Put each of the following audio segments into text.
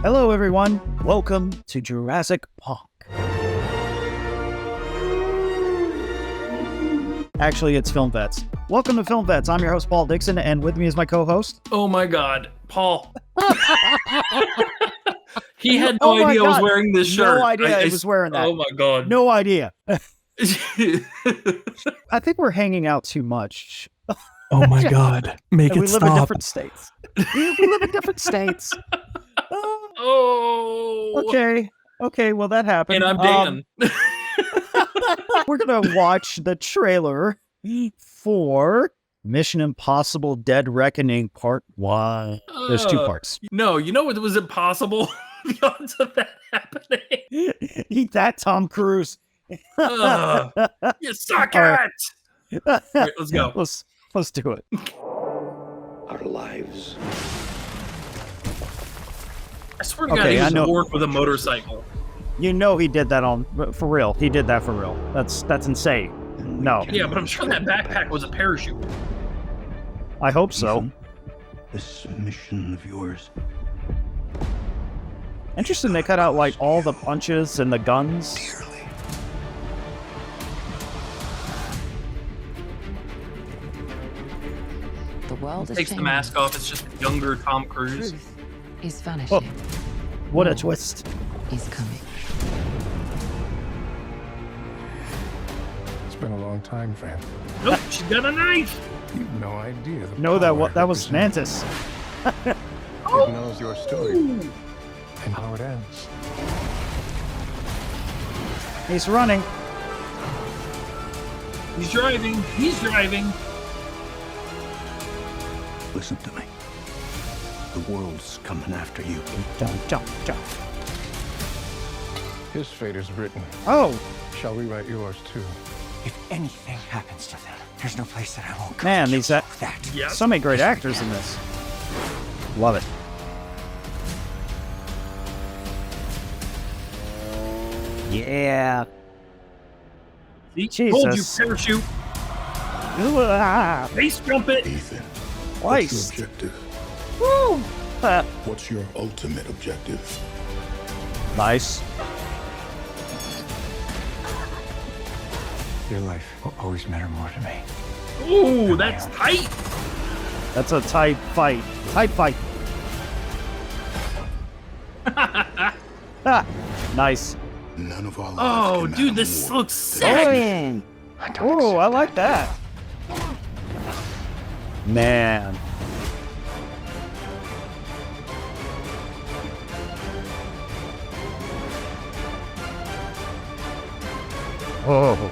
Hello, everyone. Welcome to Jurassic Park. Actually, it's Film Vets. Welcome to Film Vets. I'm your host, Paul Dixon, and with me is my co-host. Oh my God, Paul. He had no idea I was wearing this shirt. No idea I was wearing that. Oh my God. No idea. I think we're hanging out too much. Oh my God. Make and it we stop. live in different states. We live in different states. Oh. Okay, well, that happened. And I'm Dan. We're going to watch the trailer for Mission Impossible Dead Reckoning Part 1. There's 2 parts. No, you know it was impossible. The odds of that happening. Eat that, Tom Cruise. You suck at it. Right, let's go. Let's do it. Our lives. I swear to God, he was bored with a motorcycle. You know he did that for real. He did that for real. That's insane. No. Yeah, but I'm sure that backpack was a parachute. I hope so. This mission of yours. Interesting, they cut out like all the punches and the guns. Dearly. The world is Takes the changing. mask off. It's just younger Tom Cruise. Truth is vanishing. Oh, what a twist. Is coming. It's been a long time, friend. Nope, she's got a knife. You've no idea. No, that was Mantis. It knows your story and how it ends. He's running. He's driving. He's driving. Listen to me. The world's coming after you. Jump. His fate is written. Oh, Shall we write yours too? If anything happens to them, there's no place that I won't go. man, these that. Yes. so many great actors in this. Love it. Yeah. See? Jesus. Told you, parachute. Ah, Base jump it. Ethan, twice. what's your objective? Woo. What's your ultimate objective? Nice. Your life will always matter more to me. Ooh, that's tight. That's a tight fight. Ah, nice. None of our lives Oh, can dude, matter this more looks than sick. Oh, I like that. Man. Oh.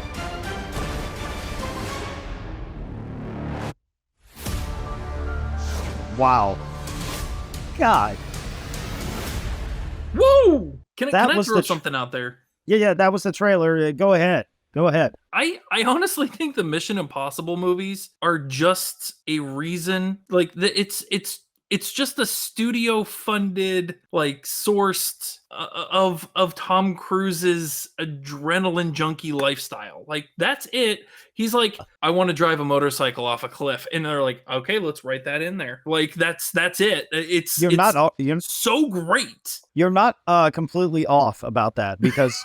Wow. God. Woo! Can That I was throw the something out there? Yeah, that was the trailer. Go ahead. I honestly think the Mission Impossible movies are just a reason. Like it's just a studio funded, like sourced of Tom Cruise's adrenaline junkie lifestyle. Like that's it. He's like, I want to drive a motorcycle off a cliff, and they're like, okay, let's write that in there. Like that's it. It's so great. You're not completely off about that because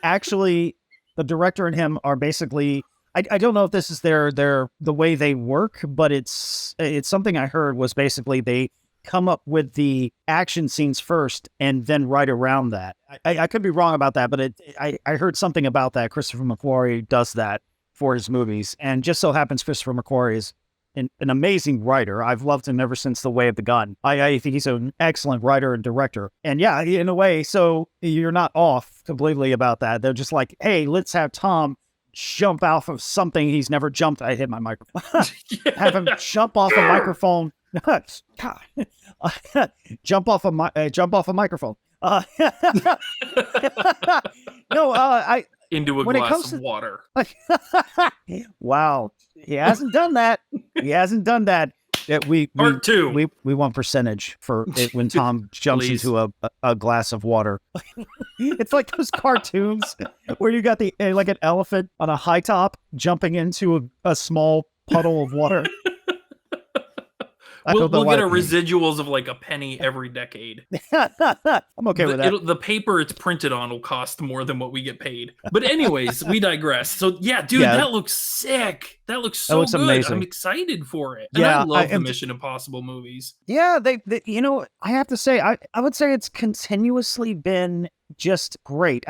actually the director and him are basically I don't know if this is the way they work, but it's something I heard was basically they come up with the action scenes first and then write around that. I could be wrong about that, but I heard something about that. Christopher McQuarrie does that for his movies, and just so happens Christopher McQuarrie is an amazing writer. I've loved him ever since The Way of the Gun. I think he's an excellent writer and director. And yeah, in a way, so you're not off completely about that. They're just like, hey, let's have Tom jump off of something he's never jumped. I hit my microphone. Have him jump off a microphone. Jump off a microphone. No, Into a when it glass comes of to- water. Wow, he hasn't done that. Part 2. We want percentage for it when Tom jumps Please. into a glass of water. It's like those cartoons where you got the like an elephant on a high top jumping into a small puddle of water. I We'll don't know get a why. residuals of like a penny every decade. I'm okay with that. The paper it's printed on will cost more than what we get paid. But anyways, we digress. So yeah, dude, Yeah. that looks sick. That looks so looks good. amazing. I'm excited for it. Yeah, and I love the and- Mission Impossible movies. Yeah, they you know, I have to say, I would say it's continuously been just great.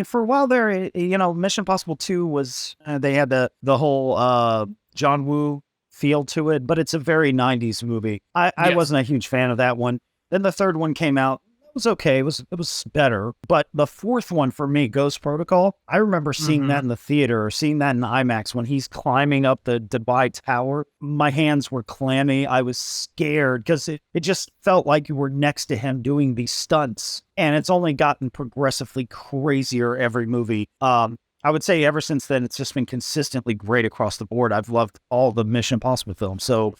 For a while there, you know, Mission Impossible 2 was, they had the whole John Woo feel to it, but it's a very 90s movie. I Yes. wasn't a huge fan of that one. Then the third one came out. It was okay. It was better. But the fourth one for me, Ghost Protocol, I remember seeing that in the theater or seeing that in IMAX when he's climbing up the Dubai Tower. My hands were clammy. I was scared because it just felt like you were next to him doing these stunts. And it's only gotten progressively crazier every movie. I would say ever since then, it's just been consistently great across the board. I've loved all the Mission Impossible films. So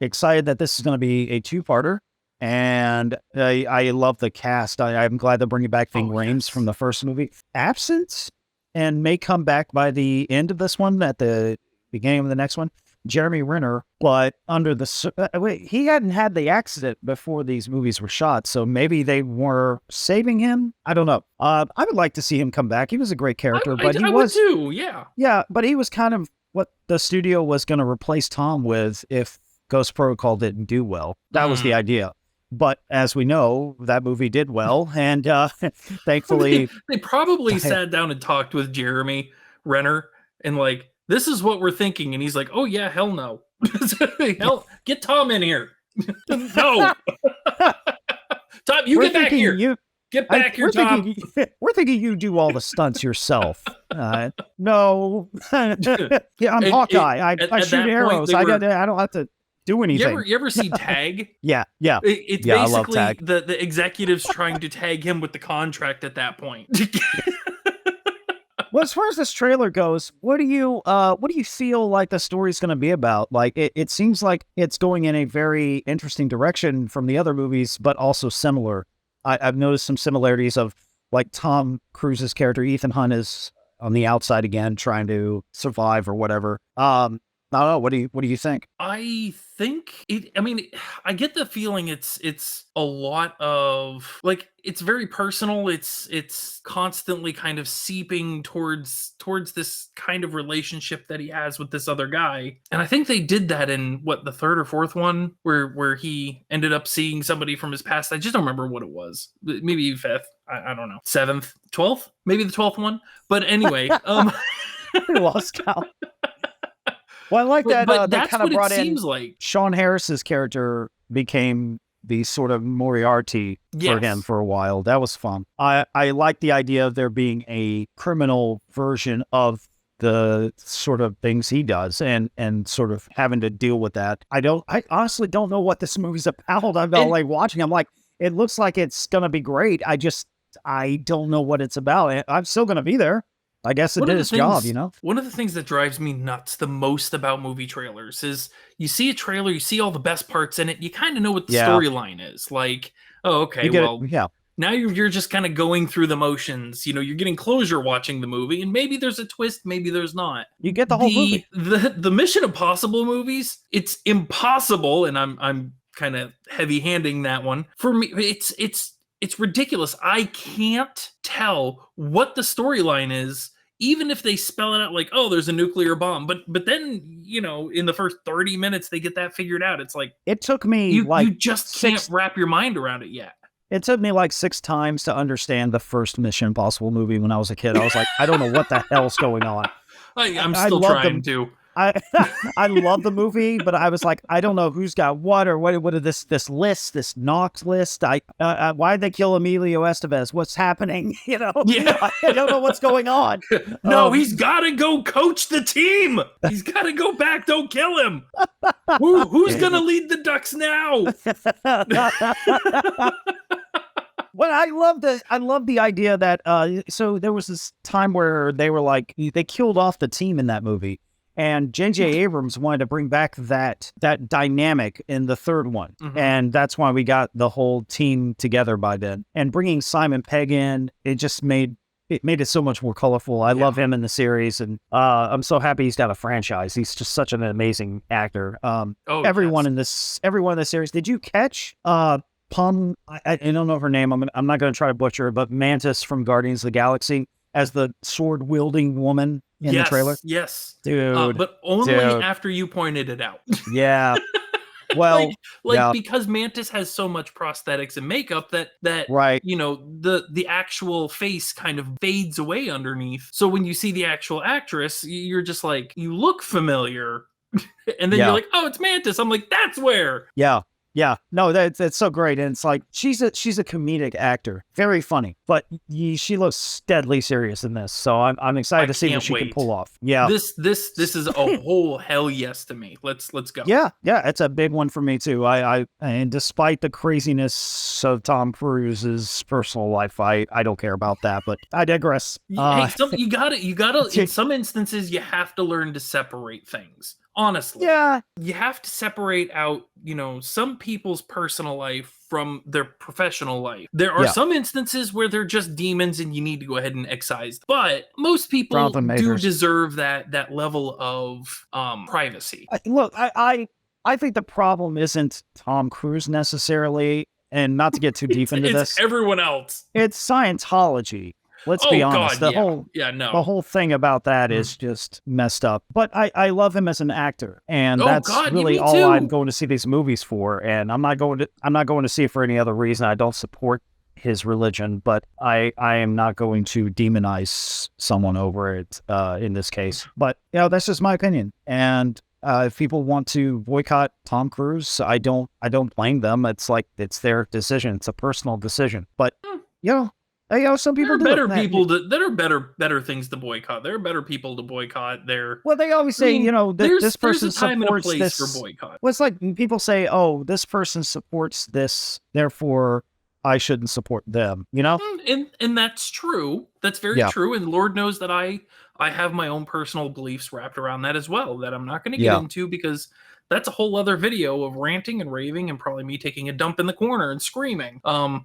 excited that this is going to be a two-parter. And I love the cast. I'm glad they're bringing back Ving Rhames from the first movie. Absent and may come back by the end of this one, at the beginning of the next one, Jeremy Renner. But under the wait, he hadn't had the accident before these movies were shot, so maybe they were saving him. I don't know. I would like to see him come back. He was a great character, but he I was would too. Yeah, but he was kind of what the studio was going to replace Tom with if Ghost Protocol didn't do well. That was the idea. But as we know, that movie did well, and thankfully... they probably sat down and talked with Jeremy Renner, and like, this is what we're thinking, and he's like, oh yeah, hell no. Hell, get Tom in here. No. Tom, you get back here. Get back here, Tom. We're thinking you do all the stunts yourself. No. Yeah, I'm Hawkeye. I shoot arrows. I don't have to do anything. You ever see Tag? Yeah. It's I love basically Tag. the executives trying to tag him with the contract at that point. Well, as far as this trailer goes, what do you feel like the story's going to be about? Like, it seems like it's going in a very interesting direction from the other movies, but also similar. I've noticed some similarities of, like, Tom Cruise's character, Ethan Hunt, is on the outside again, trying to survive or whatever. I don't know. What do you think? I think I get the feeling it's a lot of, like, it's very personal. It's constantly kind of seeping towards this kind of relationship that he has with this other guy. And I think they did that in the third or fourth one where he ended up seeing somebody from his past. I just don't remember what it was. Maybe fifth. I don't know. 7th, 12th, maybe the 12th one. But anyway, lost count. Well, I like that. But they that's kind of what brought it in seems like. Sean Harris's character became the sort of Moriarty for him for a while. That was fun. I like the idea of there being a criminal version of the sort of things he does and sort of having to deal with that. I honestly don't know what this movie's about. I'm like watching. I'm like, it looks like it's gonna be great. I don't know what it's about. I'm still gonna be there. I guess it did its job, you know? One of the things that drives me nuts the most about movie trailers is you see a trailer, you see all the best parts in it, you kind of know what the storyline is. Like, oh, okay, now you're just kind of going through the motions. You know, you're getting closure watching the movie, and maybe there's a twist, maybe there's not. You get the whole movie. The Mission Impossible movies, it's impossible, and I'm kind of heavy-handing that one. For me, it's ridiculous. I can't tell what the storyline is, even if they spell it out like, oh, there's a nuclear bomb. But then, you know, in the first 30 minutes, they get that figured out. It's like, it took me you just can't wrap your mind around it yet. It took me like 6 times to understand the first Mission Impossible movie when I was a kid. I was like, I don't know what the hell's going on. I'm still trying to. I love the movie, but I was like, I don't know who's got what or what is this list, this Knox list. Why'd they kill Emilio Estevez? What's happening? You know, I don't know what's going on. No, he's got to go coach the team. He's got to go back. Don't kill him. Who's going to lead the Ducks now? Well, I love the idea that, so there was this time where they were like, they killed off the team in that movie. And J.J. Abrams wanted to bring back that dynamic in the third one. Mm-hmm. And that's why we got the whole team together by then. And bringing Simon Pegg in, it just made it made it so much more colorful. I love him in the series, and I'm so happy he's got a franchise. He's just such an amazing actor. Everyone in this series. Did you catch Pum? I don't know her name. I'm not going to try to butcher it, but Mantis from Guardians of the Galaxy as the sword wielding woman in the trailer. Yes, dude. But only after you pointed it out. Yeah. Well, because Mantis has so much prosthetics and makeup that right. The actual face kind of fades away underneath. So when you see the actual actress, you're just like, you look familiar, and then you're like, oh, it's Mantis. I'm like, that's where. Yeah, no, that's so great, and it's like she's a comedic actor, very funny, but she looks deadly serious in this. So I'm excited to see what she can pull off. Yeah, this is a whole hell yes to me. Let's go. Yeah, it's a big one for me too. And despite the craziness of Tom Cruise's personal life, I don't care about that. But I digress. Hey, you gotta. In some instances, you have to learn to separate things. Honestly, you have to separate out, some people's personal life from their professional life. There are some instances where they're just demons and you need to go ahead and excise them. But most people do deserve that level of privacy. Look, I think the problem isn't Tom Cruise necessarily, and not to get too deep into this. It's everyone else. It's Scientology. Let's be honest. God, the whole thing about that is just messed up. But I love him as an actor, and that's really all I'm going to see these movies for. And I'm not going to see it for any other reason. I don't support his religion, but I am not going to demonize someone over it in this case. But that's just my opinion. And if people want to boycott Tom Cruise, I don't blame them. It's like it's their decision. It's a personal decision. But some people there are better people that are better things to boycott. There are better people to boycott. They always say, this person there's a time supports and a place this for boycott. Well, it's like people say, oh, this person supports this, therefore I shouldn't support them. And that's true. That's very true. And Lord knows that I have my own personal beliefs wrapped around that as well, that I'm not going to get into, because that's a whole other video of ranting and raving and probably me taking a dump in the corner and screaming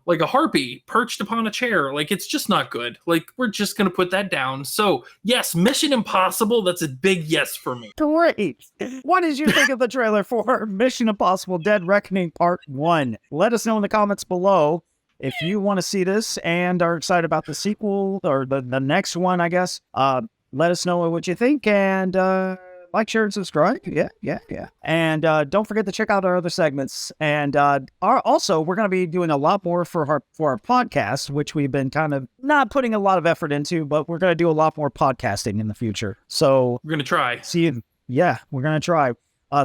like a harpy perched upon a chair. Like, it's just not good. Like, we're just going to put that down. So, yes, Mission Impossible, that's a big yes for me. Great. What did you think of the trailer for Mission Impossible Dead Reckoning Part 1? Let us know in the comments below if you want to see this and are excited about the sequel or the next one, I guess. Let us know what you think, and like, share, and subscribe. Yeah. And don't forget to check out our other segments. And also, we're going to be doing a lot more for our podcast, which we've been kind of not putting a lot of effort into, but we're going to do a lot more podcasting in the future. So we're going to try. See you. Yeah, we're going to try.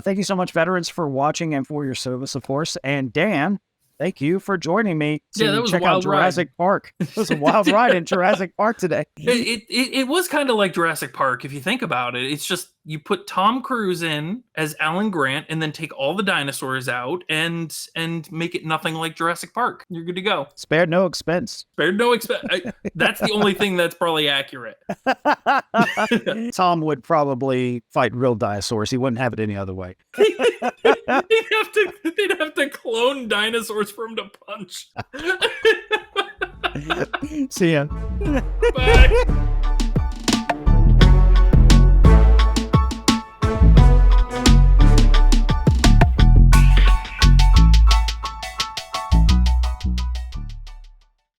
Thank you so much, veterans, for watching and for your service, of course. And Dan, thank you for joining me to check out Jurassic Park. It was a wild ride in Jurassic Park today. It was kind of like Jurassic Park, if you think about it. It's just you put Tom Cruise in as Alan Grant and then take all the dinosaurs out and make it nothing like Jurassic Park. You're good to go. Spared no expense. That's the only thing that's probably accurate. Tom would probably fight real dinosaurs. He wouldn't have it any other way. They'd have to clone dinosaurs for him to punch. See ya. Bye.